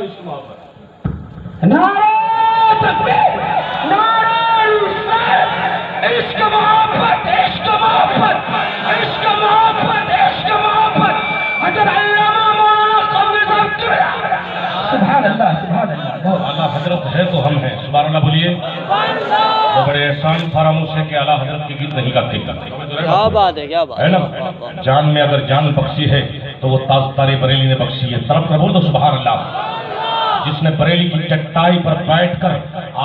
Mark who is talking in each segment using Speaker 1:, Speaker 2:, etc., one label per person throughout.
Speaker 1: عشق محبت.
Speaker 2: نعرہ تکبیر، نعرہ رسالت، عشق محبت، عشق محبت، عشق محبت، عشق محبت. اگر علامہ مولانا قومی صاحب کبلا. سبحان اللہ، سبحان اللہ.
Speaker 1: اعلیٰ حضرت ہے تو ہم ہیں. سبحان اللہ بولیے. وہ بڑے احسان فراموش ہے کہ اعلیٰ حضرت کی گیت نہیں گاتے.
Speaker 3: کیا بات ہے، کیا بات
Speaker 1: ہے نا. جان میں اگر جان بخشی ہے تو وہ تاجدار بریلی نے بخشی ہے. طرف کر بول دو سبحان اللہ. جس نے بریلی کی چٹائی پر بیٹھ کر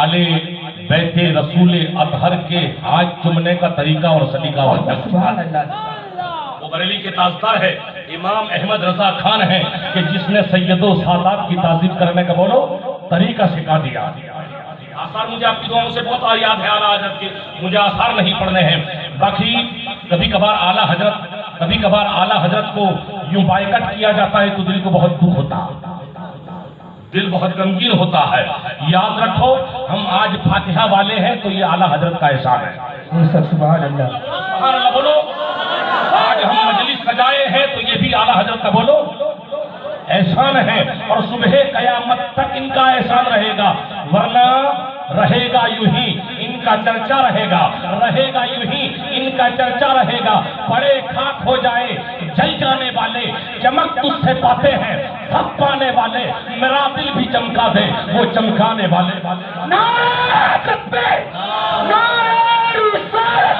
Speaker 1: آلے بیت رسول اطہر کے ہاتھ چومنے کا طریقہ اور سلیقہ
Speaker 2: سبحان اللہ.
Speaker 1: وہ بریلی کے تاجدار ہے امام احمد رضا خان ہیں کہ جس نے سید و سادات کی تعظیم کرنے کا بولو طریقہ سکھا دیا. آثار مجھے آپ کی دعاؤں سے بہت یاد ہے اعلیٰ حضرت کے. مجھے آثار نہیں پڑھنے ہیں. باقی کبھی کبھار اعلیٰ حضرت کو یوں بائیکٹ کیا جاتا ہے تو دل کو بہت دکھ ہوتا ہے, دل بہت غمگین ہوتا ہے. یاد رکھو ہم آج فاتحہ والے ہیں تو یہ اعلیٰ حضرت کا احسان ہے.
Speaker 2: سبحان اللہ.
Speaker 1: سبحان اللہ بولو. آج ہم مجلس سجائے ہیں تو یہ بھی اعلیٰ حضرت کا بولو احسان ہے. اور صبح قیامت تک ان کا احسان رہے گا, ورنہ رہے گا یوں ہی ان کا چرچا رہے گا, رہے گا یوں ہی ان کا چرچا رہے گا. پڑے خاک ہو جائے جل جانے والے, چمک تجھ سے پاتے ہیں سب پانے والے. میرا دل بھی چمکا دے وہ چمکانے والے.
Speaker 2: نعرہ تکبیر, نعرہ رسالت,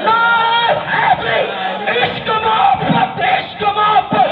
Speaker 2: نعرہ حیدری. عشق محبت, عشق محبت,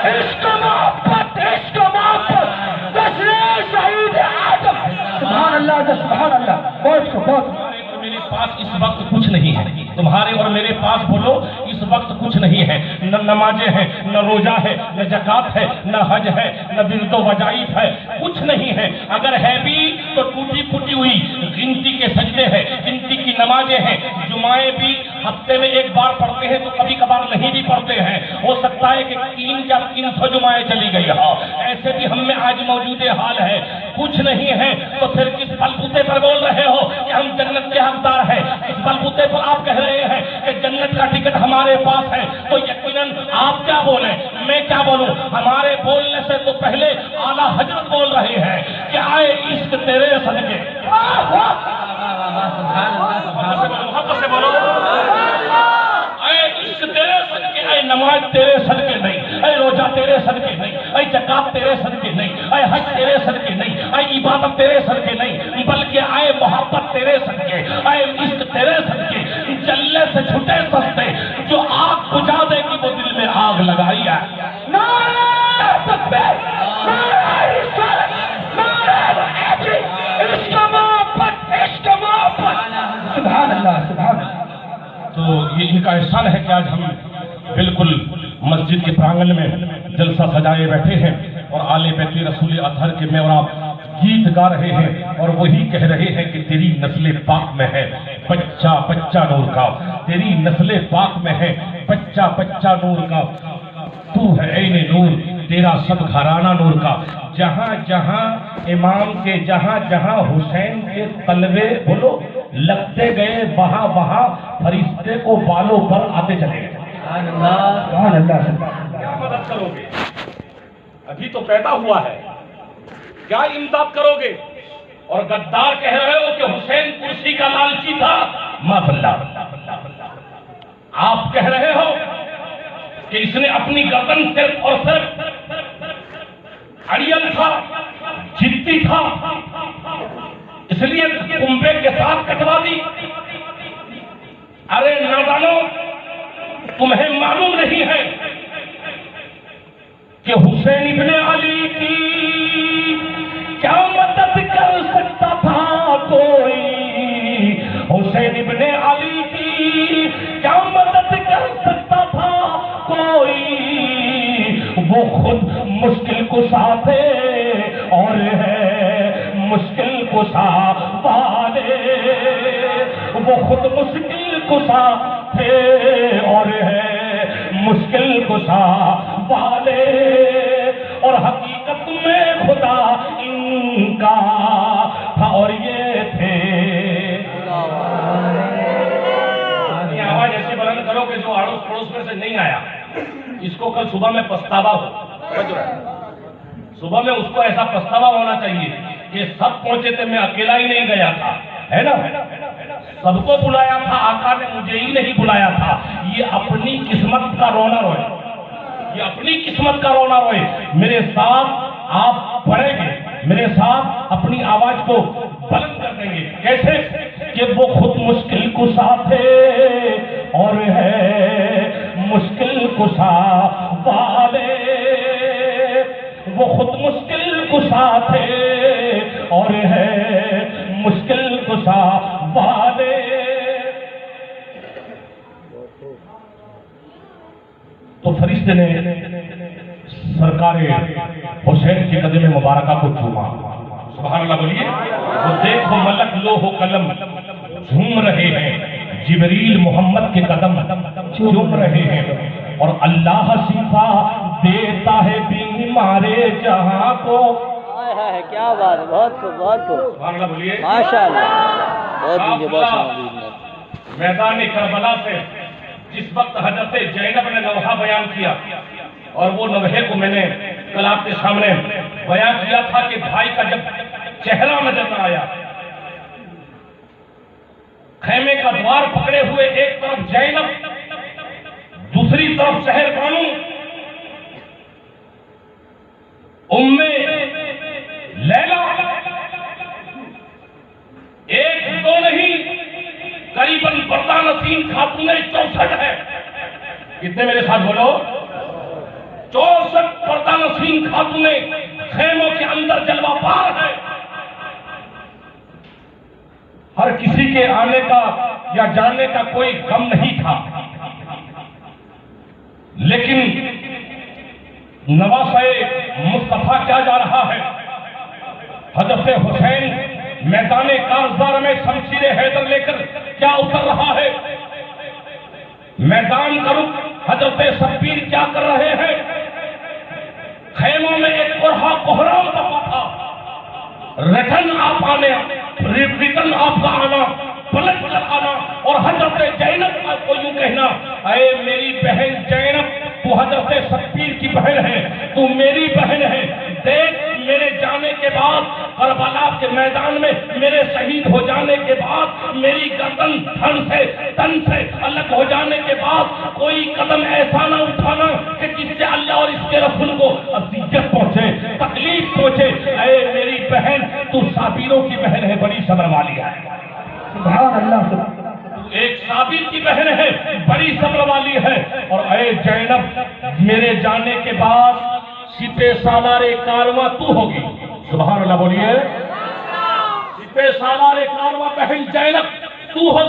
Speaker 2: عشق محبت, عشق محبت. دسرے شہید آدم. سبحان اللہ, سبحان اللہ. بہت بہت.
Speaker 1: میرے پاس اس وقت کچھ نہیں ہے, تمہارے اور میرے پاس بولو اس وقت کچھ نہیں ہے. نہ نمازیں ہیں, نہ روزہ ہے, نہ زکات ہے, نہ حج ہے, نہ ورد و وظائف ہے, کچھ نہیں ہے. اگر ہے بھی تو ٹوٹی پھوٹی ہوئی گنتی کے سجدے ہیں, گنتی کی نمازیں ہیں. جمعے بھی ہفتے میں ایک بار پڑھتے ہیں تو کبھی کبھار نہیں بھی پڑھتے ہیں. ہو سکتا ہے کہ 300 جمعے چلی گئی ہو. ایسے بھی ہم میں آج موجود حال ہے. کچھ نہیں ہے تو پھر کس بلبوتے پر بول رہے ہو کہ ہم جنت کے حقدار ہیں؟ اس بلبوتے پر آپ کہہ رہے ہیں کہ جنت کا ٹکٹ ہمارے پاس ہے, تو یقیناً آپ کیا بولیں میں کیا بولوں. ہمارے بولنے سے تو پہلے اعلیٰ حضرت بول رہے ہیں کہ آئے عشق تیرے صدقے. محبت سے بولو. اے عشق تیرے صدقے, اے نماز تیرے صدقے نہیں, اے روزہ تیرے صدقے نہیں, اے زکات تیرے صدقے نہیں, اے حج تیرے صدقے نہیں, اے عبادت تیرے صدقے نہیں, بلکہ اے محبت تیرے صدقے, اے عشق تیرے صدقے. جلنے سے چھٹے سستے جو آگ بجھا دے گی وہ دل میں آگ لگائی ہے.
Speaker 2: نعرہ تکبیر, نعرہ رسالت, نعرہ حیدری. عشق محبت, عشق محبت. سبحان اللہ, سبحان اللہ.
Speaker 1: تو یہ ان کا احسان ہے کہ آج ہم بالکل مسجد کے پرانگن میں جلسہ سجائے بیٹھے ہیں اور آل بیت رسول اطہر کے میں اور آپ گیت گا رہے ہیں اور وہی کہہ رہے ہیں کہ تیری نسل پاک میں ہے بچہ بچہ نور کا, تیری نسل پاک میں ہے بچہ بچہ نور کا. تو ہے عین نور, تیرا سب گھرانہ نور کا. جہاں جہاں امام کے, جہاں جہاں حسین کے تلوے بولو لگتے گئے, وہاں وہاں فرشتے کو بالوں پر آتے چلے گئے.
Speaker 2: سبحان اللہ.
Speaker 1: کیا مدد کرو گے؟ ابھی تو پیدا ہوا ہے, کیا امداد کرو گے؟ اور غدار کہہ رہے ہو کہ حسین کرسی کا لالچی تھا. معاذ اللہ. آپ کہہ رہے ہو کہ اس نے اپنی گردن صرف اور صرف اڑیل تھا, جدی تھا, اس لیے کنبے کے ساتھ کٹوا دی. ارے نادانو, تمہیں معلوم نہیں ہے کہ حسین ابن علی کی کیا مدد کر سکتا تھا کوئی. حسین ابن علی کی کیا مدد کر سکتا تھا کوئی. وہ خود مشکل کشا تھے اور ہے مشکل کشا والے. وہ خود مشکل کشا تھے اور ہے مشکل کشا والے. اور حقیقت میں خدا ان کا تھا اور یہ تھے. آواز ایسی بلند کرو کہ جو اڑوس پڑوس میں سے نہیں آیا اس کو کل صبح میں پچھتاوا ہو. صبح میں اس کو ایسا پچھتاوا ہونا چاہیے کہ سب پہنچے تھے، میں اکیلا ہی نہیں گیا تھا، ہے نا؟ سب کو بلایا تھا، آقا نے مجھے ہی نہیں بلایا تھا۔ یہ اپنی قسمت کا رونا روئے، یہ اپنی قسمت کا رونا روئے۔ میرے ساتھ آپ پڑھیں گے، میرے ساتھ اپنی آواز کو بلند کر دیں گے۔ کیسے کہ وہ خود مشکل کشا تھے اور ہے مشکل کشا والے، وہ خود مشکل کشا تھے اور ہے مشکل کشا والے۔ تو فرشتے نے سرکار حسین کے قدم مبارکہ کو چوما۔ سبحان اللہ بولیے۔ وہ دیکھو ملک لوح و قلم جھوم رہے ہیں، جبریل محمد کے قدم چوم رہے ہیں، اور اللہ شفا دیتا ہے بیمارے جہاں کو۔
Speaker 3: کیا بات ہے، بہت خوب بہت خوب،
Speaker 1: سبحان اللہ بولیے۔
Speaker 3: ماشاء اللہ، بہت مجھے بہت شامل۔
Speaker 1: میدان کربلا سے جس وقت حضرت زینب نے لوحہ بیان کیا، اور وہ لوحے کو میں نے کل آپ کے سامنے بیان کیا تھا کہ بھائی کا جب چہرہ نظر نہ آیا، خیمے کا دوار پکڑے ہوئے ایک طرف زینب، دوسری طرف شہر بانو ام لیلا، ایک دو نہیں قریباً پردہ نشین خاتون 64 ہے۔ کتنے میرے ساتھ بولو؟ 64 پردہ نشین خاتونیں خیموں کے اندر جلوہ پار ہے۔ ہر کسی کے آنے کا یا جانے کا کوئی غم نہیں تھا، لیکن نواسہ مصطفیٰ کیا جا رہا ہے؟ حضرت حسین میدان کارزار میں شمشیر حیدر لے کر کیا اتر رہا ہے؟ میدان کا رخ حضرت شبیر کیا کر رہے ہیں؟ خیموں میں ایک قرحہ کوہرام پڑا تھا، ریٹرن آپ آنے، ریٹرن آپ کا آنا، پلٹ کر آنا، اور حضرت زینب کو یوں کہنا، اے میری بہن زینب، تو حضرت شبیر کی بہن ہے، تو میری بہن ہے، دیکھ میرے جانے کے بعد کربلا کے میدان میں میرے شہید ہو جانے کے بعد میری گردن تن سے الگ ہو جانے کے بعد کوئی قدم ایسا نہ اٹھانا کہ جس سے اللہ اور اس کے رسول کو اذیت پہنچے، تکلیف پہنچے۔ اے میری بہن، تو صابروں کی بہن ہے، بڑی صبر والی ہے۔
Speaker 2: سبحان اللہ۔
Speaker 1: ایک صابر کی بہن ہے، بڑی صبر والی ہے۔ اور اے زینب، میرے جانے کے بعد سپہ سالار کارواں تو ہوگی۔ سبحان اللہ بولیے۔ سپہ سالار کارواں بہن زینب تو ہوگی۔